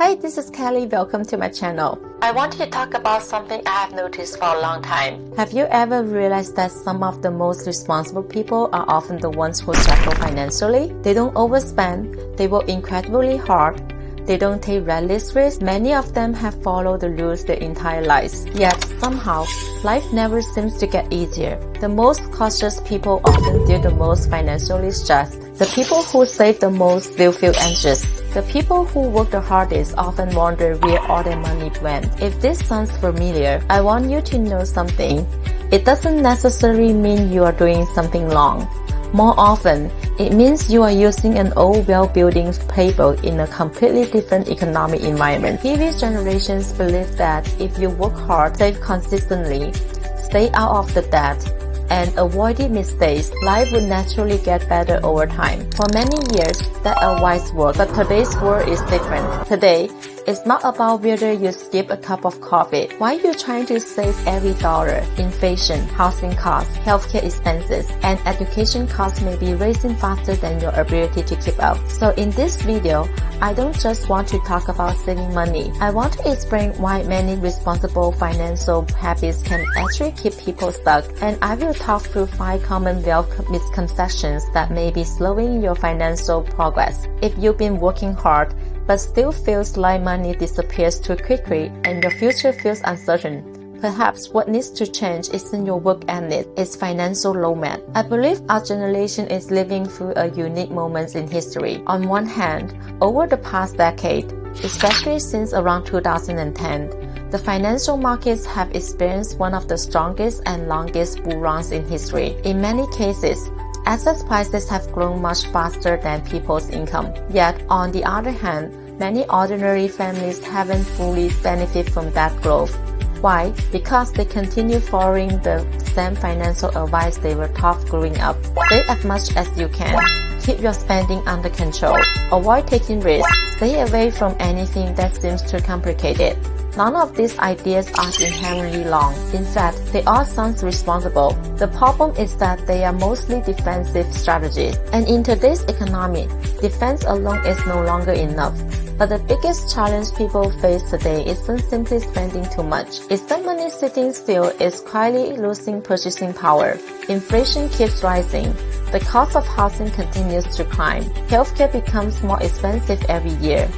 Hi, this is Kelly. Welcome to my channel. I want to talk about something I have noticed for a long time. Have you ever realized that some of the most responsible people are often the ones who struggle financially? They don't overspend, they work incredibly hard, they don't take reckless risks. Many of them have followed the rules their entire lives. Yet, somehow, life never seems to get easier. The most cautious people often feel the most financially stressed. The people who save the most will feel anxious. The people who work the hardest often wonder where all their money went. If this sounds familiar, I want you to know something. It doesn't necessarily mean you are doing something wrong. More often, it means you are using an old well-building playbook in a completely different economic environment. Previous generations believed that if you work hard, save consistently, stay out of the debt, and avoided mistakes, life would naturally get better over time. For many years, that advice worked, but today's world is different. Today, it's not about whether you skip a cup of coffee. Why you're trying to save every dollar. Inflation, housing costs, healthcare expenses, and education costs may be rising faster than your ability to keep up. So in this video, I don't just want to talk about saving money. I want to explain why many responsible financial habits can actually keep people stuck. And I will talk through 5 common wealth misconceptions that may be slowing your financial progress. If you've been working hard, but still feels like money disappears too quickly and your future feels uncertain, perhaps what needs to change isn't your work ethic, it's financial roadmap. I believe our generation is living through a unique moment in history. On one hand, over the past decade, especially since around 2010, the financial markets have experienced one of the strongest and longest bull runs in history. In many cases, asset prices have grown much faster than people's income. Yet, on the other hand, many ordinary families haven't fully benefited from that growth. Why? Because they continue following the same financial advice they were taught growing up. Save as much as you can. Keep your spending under control. Avoid taking risks. Stay away from anything that seems too complicated. None of these ideas are inherently wrong. In fact, they all sound responsible. The problem is that they are mostly defensive strategies. And in today's economy, defense alone is no longer enough. But the biggest challenge people face today isn't simply spending too much. It's that money sitting still is quietly losing purchasing power. Inflation keeps rising. The cost of housing continues to climb. Healthcare becomes more expensive every year.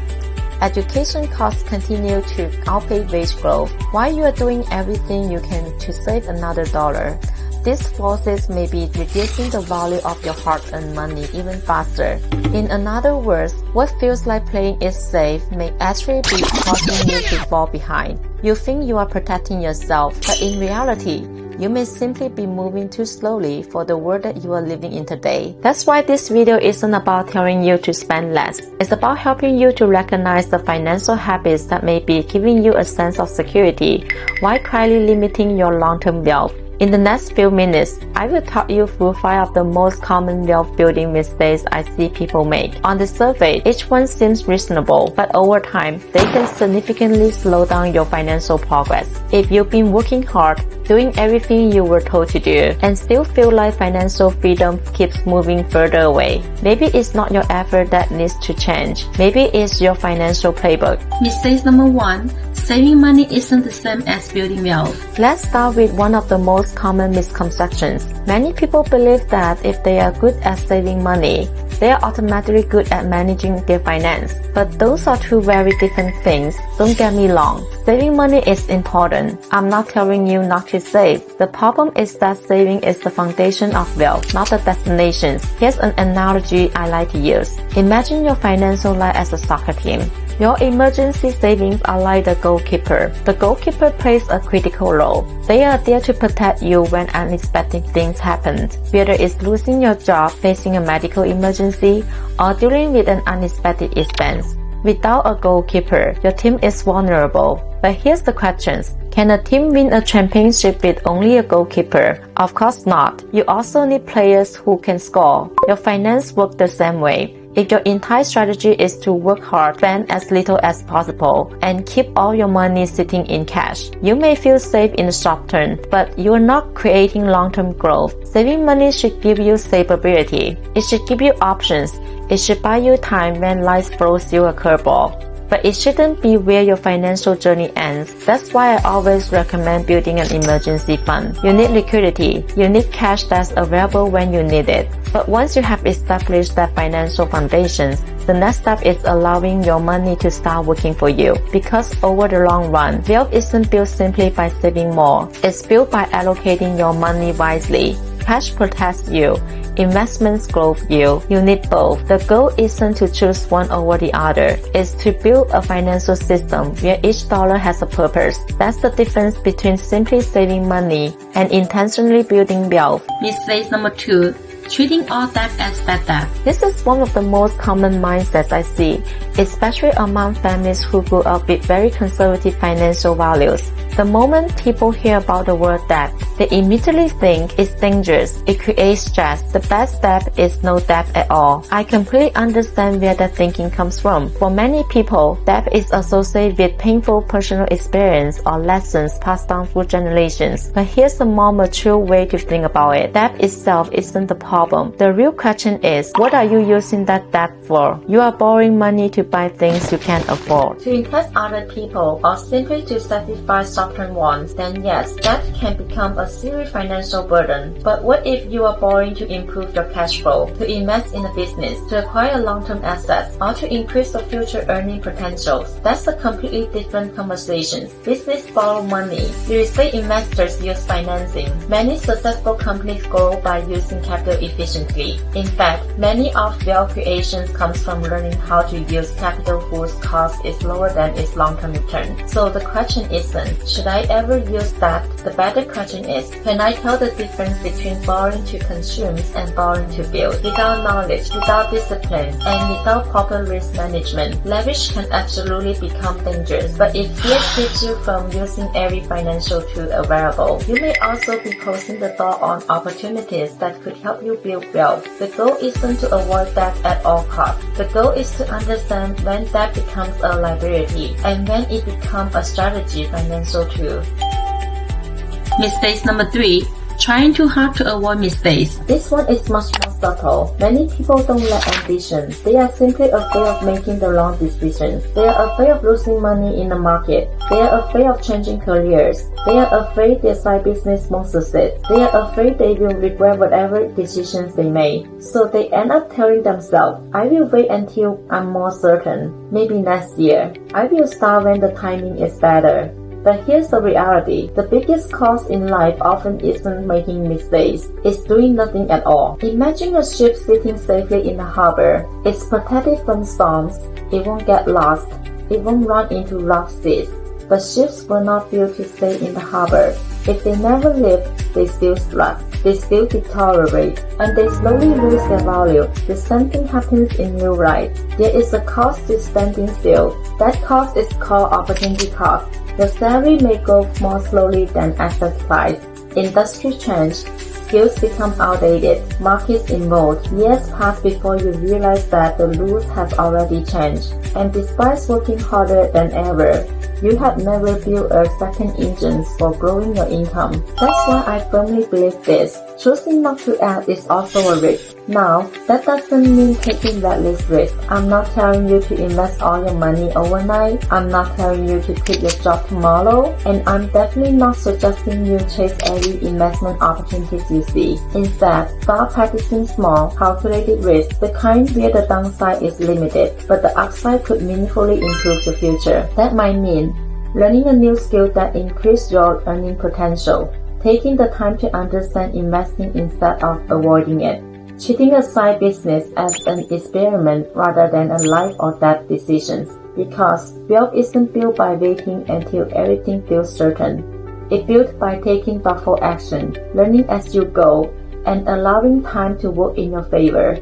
Education costs continue to outpace wage growth. While you are doing everything you can to save another dollar, these forces may be reducing the value of your hard-earned money even faster. In other words, what feels like playing it safe may actually be causing you to fall behind. You think you are protecting yourself, but in reality, you may simply be moving too slowly for the world that you are living in today. That's why this video isn't about telling you to spend less. It's about helping you to recognize the financial habits that may be giving you a sense of security while quietly limiting your long-term wealth. In the next few minutes, I will talk you through 5 of the most common wealth-building mistakes I see people make. On the surface, each one seems reasonable, but over time, they can significantly slow down your financial progress. If you've been working hard, doing everything you were told to do, and still feel like financial freedom keeps moving further away, maybe it's not your effort that needs to change. Maybe it's your financial playbook. Mistake number 1. Saving money isn't the same as building wealth. Let's start with one of the most common misconceptions. Many people believe that if they are good at saving money, they are automatically good at managing their finance. But those are two very different things. Don't get me wrong. Saving money is important. I'm not telling you not to save. The problem is that saving is the foundation of wealth, not the destination. Here's an analogy I like to use. Imagine your financial life as a soccer team. Your emergency savings are like the goalkeeper. The goalkeeper plays a critical role. They are there to protect you when unexpected things happen, whether it's losing your job, facing a medical emergency, or dealing with an unexpected expense. Without a goalkeeper, your team is vulnerable. But here's the questions. Can a team win a championship with only a goalkeeper? Of course not. You also need players who can score. Your finance works the same way. If your entire strategy is to work hard, spend as little as possible, and keep all your money sitting in cash, you may feel safe in the short term, but you are not creating long-term growth. Saving money should give you stability. It should give you options. It should buy you time when life throws you a curveball. but it shouldn't be where your financial journey ends. That's why I always recommend building an emergency fund. You need liquidity. You need cash that's available when you need it. But once you have established that financial foundations, the next step is allowing your money to start working for you. Because over the long run, wealth isn't built simply by saving more. It's built by allocating your money wisely. Cash protects you. Investments grow you. You need both. The goal isn't to choose one over the other. It's to build a financial system where each dollar has a purpose. That's the difference between simply saving money and intentionally building wealth. Mistake number 2. Treating all debt as bad debt. This is one of the most common mindsets I see, especially among families who grew up with very conservative financial values. The moment people hear about the word debt, they immediately think it's dangerous, it creates stress. The best debt is no debt at all. I completely understand where that thinking comes from. For many people, debt is associated with painful personal experience or lessons passed down through generations. But here's a more mature way to think about it. Debt itself isn't the problem. The real question is, what are you using that debt for? You are borrowing money to buy things you can't afford, to impress other people, or simply to satisfy short-term wants. Then yes, debt can become a serious financial burden. But what if you are borrowing to improve your cash flow, to invest in a business, to acquire long-term assets, or to increase your future earning potentials? That's a completely different conversation. Business borrow money. Real estate investors use financing. Many successful companies grow by using capital efficiently. In fact, many of wealth creations comes from learning how to use capital whose cost is lower than its long-term return. So the question isn't, should I ever use that? The better question is, can I tell the difference between borrowing to consume and borrowing to build? Without knowledge, without discipline, and without proper risk management, leverage can absolutely become dangerous. But if fear keeps you from using every financial tool available, you may also be closing the door on opportunities that could help you build wealth. The goal isn't to avoid debt at all costs. The goal is to understand when debt becomes a liability and when it becomes a strategy financial tool. Mistake number 3. Trying too hard to avoid mistakes. This one is much more subtle. Many people don't lack ambition. They are simply afraid of making the wrong decisions. They are afraid of losing money in the market. They are afraid of changing careers. They are afraid their side business won't succeed. They are afraid they will regret whatever decisions they made. So they end up telling themselves, I will wait until I'm more certain. Maybe next year. I will start when the timing is better. But here's the reality. The biggest cost in life often isn't making mistakes. It's doing nothing at all. Imagine a ship sitting safely in the harbor. It's protected from storms. It won't get lost. It won't run into rough seas. But ships were not built to stay in the harbor. If they never live, they still rust. They still deteriorate. And they slowly lose their value. The same thing happens in real life. There is a cost to standing still. That cost is called opportunity cost. Your salary may grow more slowly than asset price. Industry change. Skills become outdated. Markets evolve. Years pass before you realize that the rules have already changed. And despite working harder than ever, you have never built a second engine for growing your income. That's why I firmly believe this. Choosing not to act is also a risk. Now, that doesn't mean taking reckless risk. I'm not telling you to invest all your money overnight. I'm not telling you to quit your job tomorrow. And I'm definitely not suggesting you chase every investment opportunities you see. Instead, start practicing small, calculated risks, the kind where the downside is limited, but the upside could meaningfully improve the future. That might mean learning a new skill that increases your earning potential, taking the time to understand investing instead of avoiding it, treating a side business as an experiment rather than a life or death decision. Because wealth isn't built by waiting until everything feels certain. It's built by taking thoughtful action, learning as you go, and allowing time to work in your favor.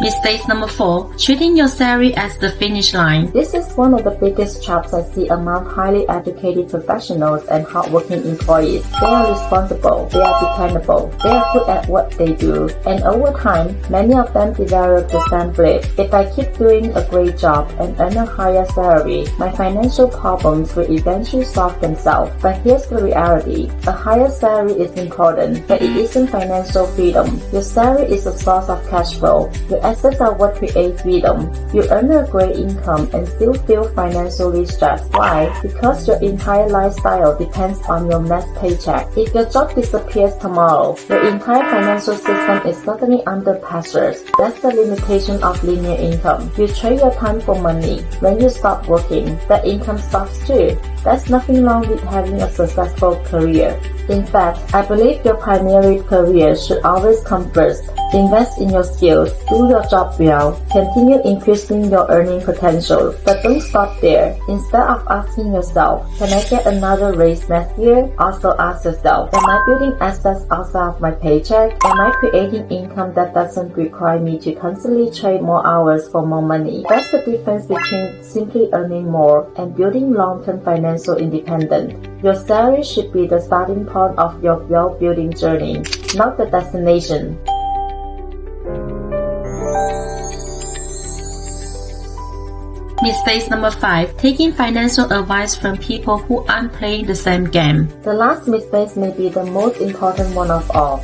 Mistake number 4. Treating your salary as the finish line. This is one of the biggest traps I see among highly educated professionals and hardworking employees. They are responsible, they are dependable, they are good at what they do, and over time, many of them develop the same belief. If I keep doing a great job and earn a higher salary, my financial problems will eventually solve themselves. But here's the reality. A higher salary is important, but it isn't financial freedom. Your salary is a source of cash flow. Your Assets are what create freedom. You earn a great income and still feel financially stressed. Why? Because your entire lifestyle depends on your next paycheck. If your job disappears tomorrow, your entire financial system is suddenly under pressure. That's the limitation of linear income. You trade your time for money. When you stop working, the income stops too. There's nothing wrong with having a successful career. In fact, I believe your primary career should always come first. Invest in your skills, do your job well, continue increasing your earning potential, but don't stop there. Instead of asking yourself, can I get another raise next year? Also ask yourself, am I building assets outside of my paycheck? Am I creating income that doesn't require me to constantly trade more hours for more money? That's the difference between simply earning more and building long-term financial independence. Your salary should be the starting point of your wealth-building journey, not the destination. Mistake number 5. Taking financial advice from people who aren't playing the same game. The last mistake may be the most important one of all.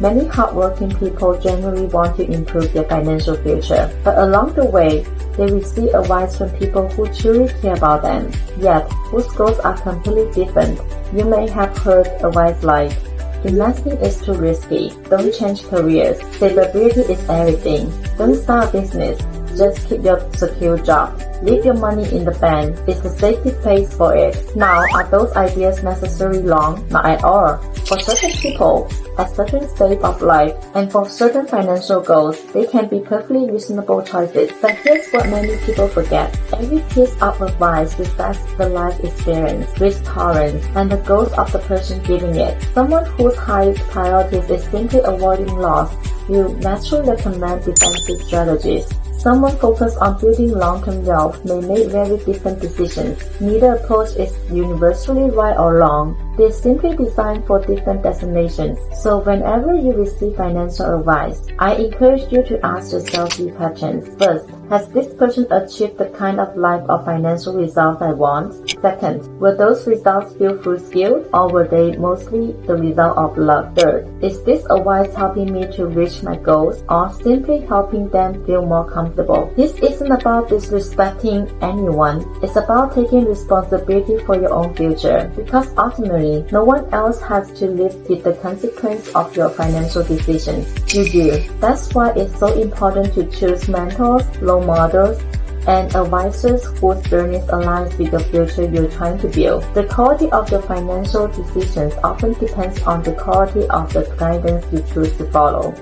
Many hardworking people generally want to improve their financial future, but along the way, they receive advice from people who truly care about them, yet whose goals are completely different. You may have heard advice like, investing is too risky, don't change careers, stability is everything, don't start a business, just keep your secure job, leave your money in the bank, it's a safety place for it. Now, are those ideas necessarily wrong? Not at all. For certain people, at certain stage of life, and for certain financial goals, they can be perfectly reasonable choices. But here's what many people forget. Every piece of advice reflects the life experience, risk tolerance, and the goals of the person giving it. Someone whose highest priority is simply avoiding loss will naturally recommend defensive strategies. Someone focused on building long-term wealth may make very different decisions. Neither approach is universally right or wrong. They're simply designed for different destinations. So whenever you receive financial advice, I encourage you to ask yourself these questions. First, has this person achieved the kind of life or financial results I want? Second, were those results built through skill or were they mostly the result of luck? Third, is this advice helping me to reach my goals or simply helping them feel more comfortable? This isn't about disrespecting anyone. It's about taking responsibility for your own future, because ultimately, no one else has to live with the consequence of your financial decisions. You do. That's why it's so important to choose mentors, role models, and advisors whose journeys aligns with the future you're trying to build. The quality of your financial decisions often depends on the quality of the guidance you choose to follow.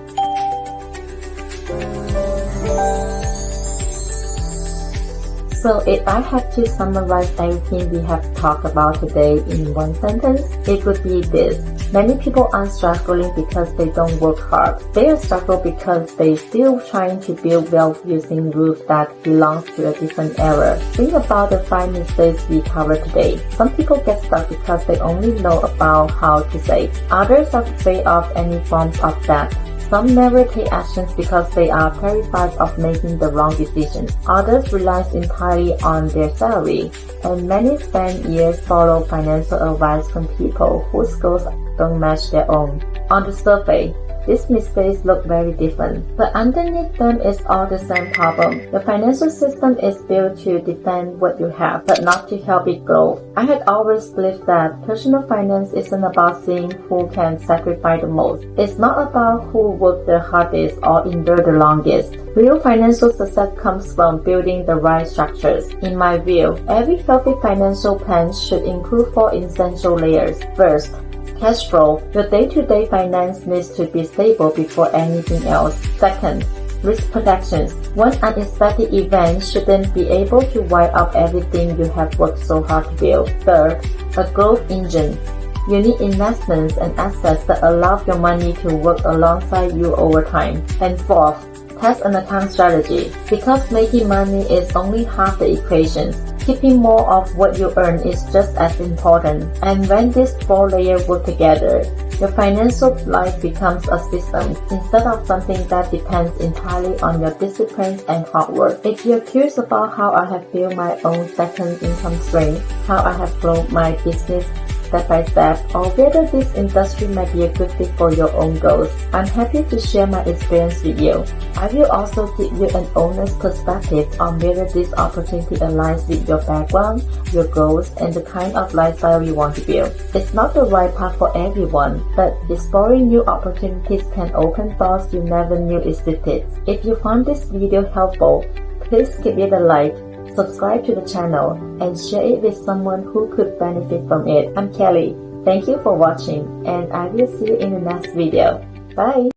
So if I had to summarize everything we have talked about today in one sentence, it would be this. Many people aren't struggling because they don't work hard. They are struggling because they're still trying to build wealth using rules that belong to a different era. Think about the 5 mistakes we covered today. Some people get stuck because they only know about how to save. Others are afraid of any forms of debt. Some never take actions because they are terrified of making the wrong decisions. Others rely entirely on their salary, and many spend years follow financial advice from people whose goals don't match their own. On the surface, these mistakes look very different, but underneath them is all the same problem. The financial system is built to defend what you have, but not to help it grow. I had always believed that personal finance isn't about seeing who can sacrifice the most. It's not about who worked the hardest or endured the longest. Real financial success comes from building the right structures. In my view, every healthy financial plan should include 4 essential layers. First, cash flow. Your day-to-day finance needs to be stable before anything else. Second, risk protections. One unexpected event shouldn't be able to wipe out everything you have worked so hard to build. Third, a growth engine. You need investments and assets that allow your money to work alongside you over time. And fourth, tax and account strategy. Because making money is only half the equation. Keeping more of what you earn is just as important. And when these 4 layers work together, your financial life becomes a system instead of something that depends entirely on your disciplines and hard work. If you're curious about how I have built my own second income stream, how I have grown my business step by step or whether this industry might be a good fit for your own goals. I'm happy to share my experience with you. I will also give you an honest perspective on whether this opportunity aligns with your background, your goals, and the kind of lifestyle you want to build. It's not the right path for everyone, but exploring new opportunities can open doors you never knew existed. If you found this video helpful, please give it a like, subscribe to the channel, and share it with someone who could benefit from it. I'm Kelly. Thank you for watching, and I will see you in the next video. Bye!